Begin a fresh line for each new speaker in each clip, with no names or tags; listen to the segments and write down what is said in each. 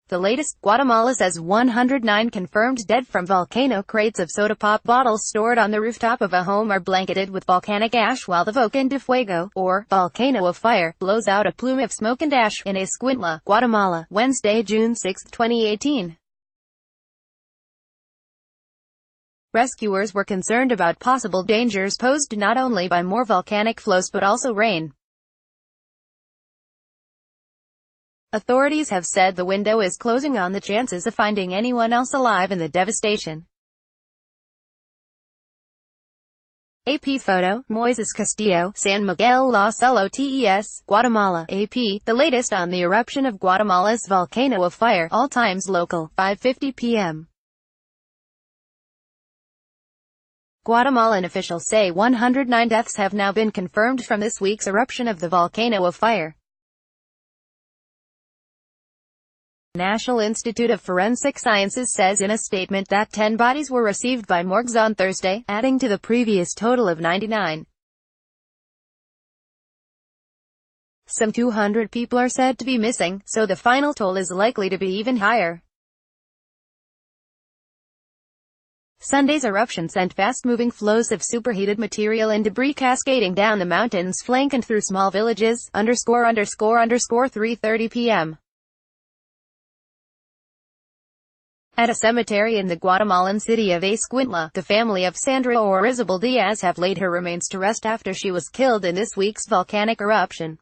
The latest, Guatemala says 109 confirmed dead from volcano. Crates of soda pop bottles stored on the rooftop of a home are blanketed with volcanic ash while the volcán de fuego, or volcano of fire, blows out a plume of smoke and ash in Escuintla, Guatemala, Wednesday, June 6, 2018. Rescuers were concerned about possible dangers posed not only by more volcanic flows but also rain. Authorities have said the window is closing on the chances of finding anyone else alive in the devastation. AP photo, Moises Castillo, San Miguel Los Lotes, Guatemala. AP, the latest on the eruption of Guatemala's volcano of fire, all times local, 5:50 p.m. Guatemalan officials say 109 deaths have now been confirmed from this week's eruption of the volcano of fire. National Institute of Forensic Sciences says in a statement that 10 bodies were received by morgues on Thursday, adding to the previous total of 99. Some 200 people are said to be missing, so the final toll is likely to be even higher. Sunday's eruption sent fast-moving flows of superheated material and debris cascading down the mountain's flank and through small villages, __3:30 p.m. At a cemetery in the Guatemalan city of Escuintla, the family of Sandra Orizabal Diaz have laid her remains to rest after she was killed in this week's volcanic eruption.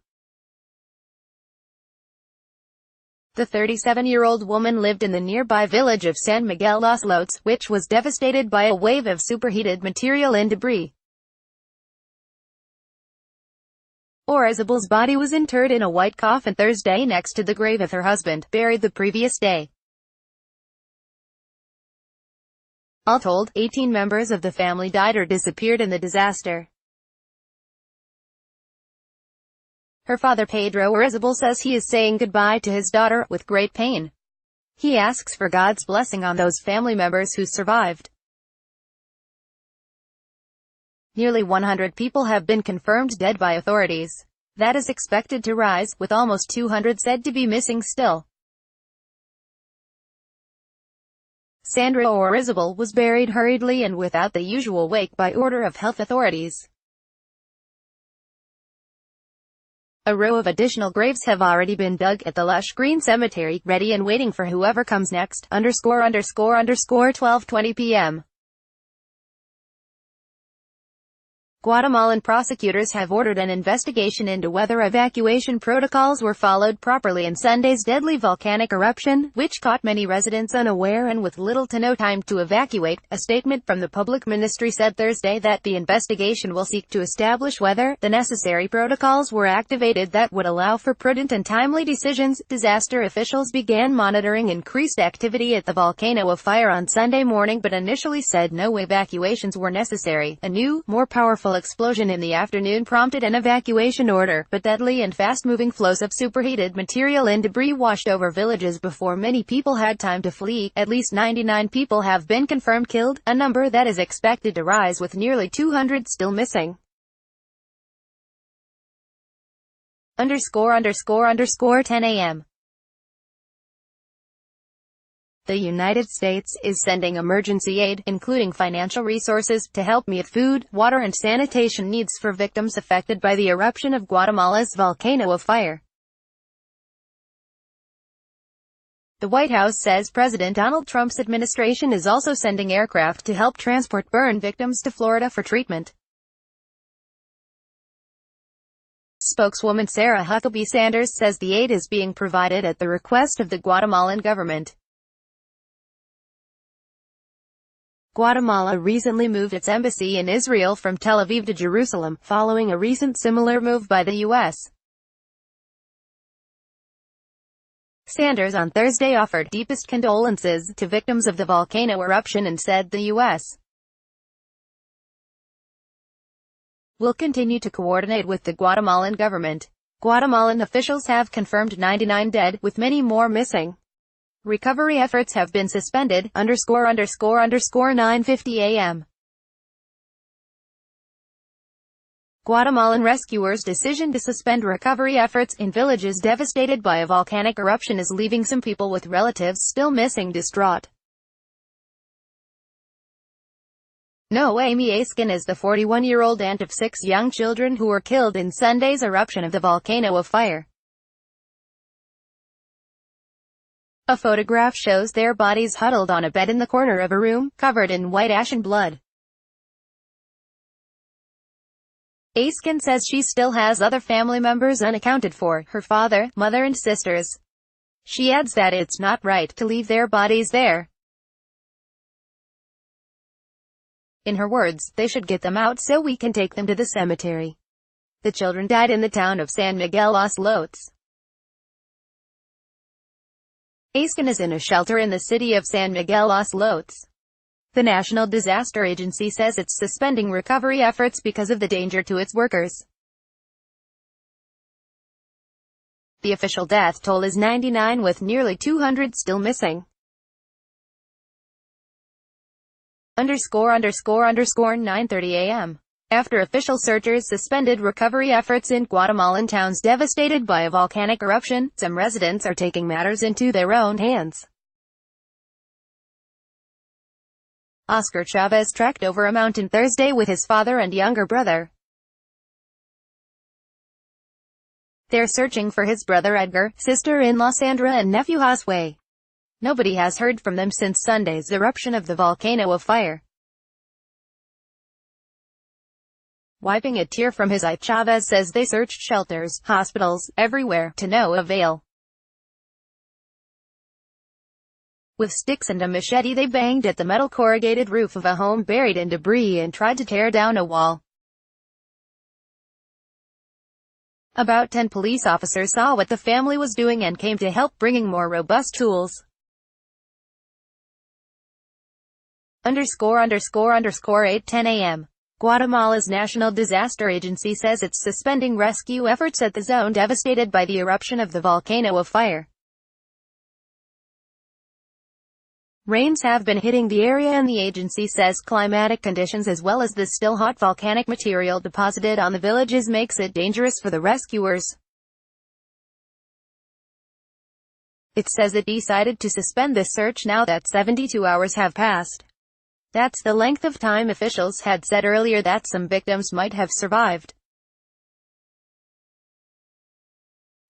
The 37-year-old woman lived in the nearby village of San Miguel Los Lotes, which was devastated by a wave of superheated material and debris. Orizabal's body was interred in a white coffin Thursday next to the grave of her husband, buried the previous day. All told, 18 members of the family died or disappeared in the disaster. Her father Pedro Orizabal says he is saying goodbye to his daughter, with great pain. He asks for God's blessing on those family members who survived. Nearly 100 people have been confirmed dead by authorities. That is expected to rise, with almost 200 said to be missing still. Sandra Orizabal was buried hurriedly and without the usual wake by order of health authorities. A row of additional graves have already been dug at the lush green cemetery, ready and waiting for whoever comes next, __12:20 p.m. Guatemalan prosecutors have ordered an investigation into whether evacuation protocols were followed properly in Sunday's deadly volcanic eruption, which caught many residents unaware and with little to no time to evacuate. A statement from the public ministry said Thursday that the investigation will seek to establish whether the necessary protocols were activated that would allow for prudent and timely decisions. Disaster officials began monitoring increased activity at the volcano of fire on Sunday morning but initially said no evacuations were necessary. A new, more powerful explosion in the afternoon prompted an evacuation order, but deadly and fast-moving flows of superheated material and debris washed over villages before many people had time to flee. At least 99 people have been confirmed killed, a number that is expected to rise with nearly 200 still missing. __10 a.m. The United States is sending emergency aid, including financial resources, to help meet food, water and sanitation needs for victims affected by the eruption of Guatemala's volcano of fire. The White House says President Donald Trump's administration is also sending aircraft to help transport burn victims to Florida for treatment. Spokeswoman Sarah Huckabee Sanders says the aid is being provided at the request of the Guatemalan government. Guatemala recently moved its embassy in Israel from Tel Aviv to Jerusalem, following a recent similar move by the U.S. Sanders on Thursday offered deepest condolences to victims of the volcano eruption and said the U.S. will continue to coordinate with the Guatemalan government. Guatemalan officials have confirmed 99 dead, with many more missing. Recovery efforts have been suspended, __9:50 a.m. Guatemalan rescuers' decision to suspend recovery efforts in villages devastated by a volcanic eruption is leaving some people with relatives still missing distraught. Noemi Askin is the 41-year-old aunt of 6 young children who were killed in Sunday's eruption of the volcano of fire. A photograph shows their bodies huddled on a bed in the corner of a room, covered in white ash and blood. Askin says she still has other family members unaccounted for, her father, mother and sisters. She adds that it's not right to leave their bodies there. In her words, they should get them out so we can take them to the cemetery. The children died in the town of San Miguel Los Lotes. Askin is in a shelter in the city of San Miguel Los Lotes. The National Disaster Agency says it's suspending recovery efforts because of the danger to its workers. The official death toll is 99 with nearly 200 still missing. ____9:30 a.m. After official searchers suspended recovery efforts in Guatemalan towns devastated by a volcanic eruption, some residents are taking matters into their own hands. Oscar Chavez trekked over a mountain Thursday with his father and younger brother. They're searching for his brother Edgar, sister-in-law Sandra and nephew Josue. Nobody has heard from them since Sunday's eruption of the volcano of fire. Wiping a tear from his eye, Chavez says they searched shelters, hospitals, everywhere, to no avail. With sticks and a machete they banged at the metal corrugated roof of a home buried in debris and tried to tear down a wall. About 10 police officers saw what the family was doing and came to help, bringing more robust tools. ____8:10 a.m. Guatemala's National Disaster Agency says it's suspending rescue efforts at the zone devastated by the eruption of the volcano of fire. Rains have been hitting the area and the agency says climatic conditions as well as the still hot volcanic material deposited on the villages makes it dangerous for the rescuers. It says it decided to suspend this search now that 72 hours have passed. That's the length of time officials had said earlier that some victims might have survived.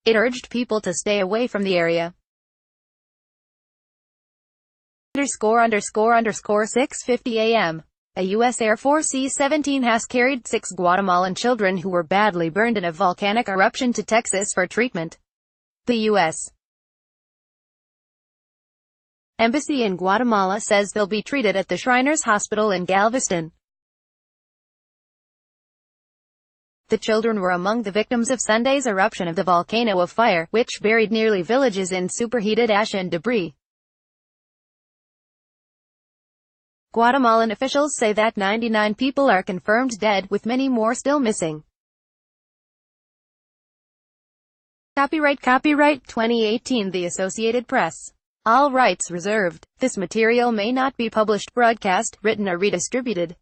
It urged people to stay away from the area. ____6:50 a.m. A U.S. Air Force C-17 has carried 6 Guatemalan children who were badly burned in a volcanic eruption to Texas for treatment. The U.S. Embassy in Guatemala says they'll be treated at the Shriners Hospital in Galveston. The children were among the victims of Sunday's eruption of the volcano of fire, which buried nearly villages in superheated ash and debris. Guatemalan officials say that 99 people are confirmed dead, with many more still missing. Copyright 2018 The Associated Press. All rights reserved. This material may not be published, broadcast, written or redistributed.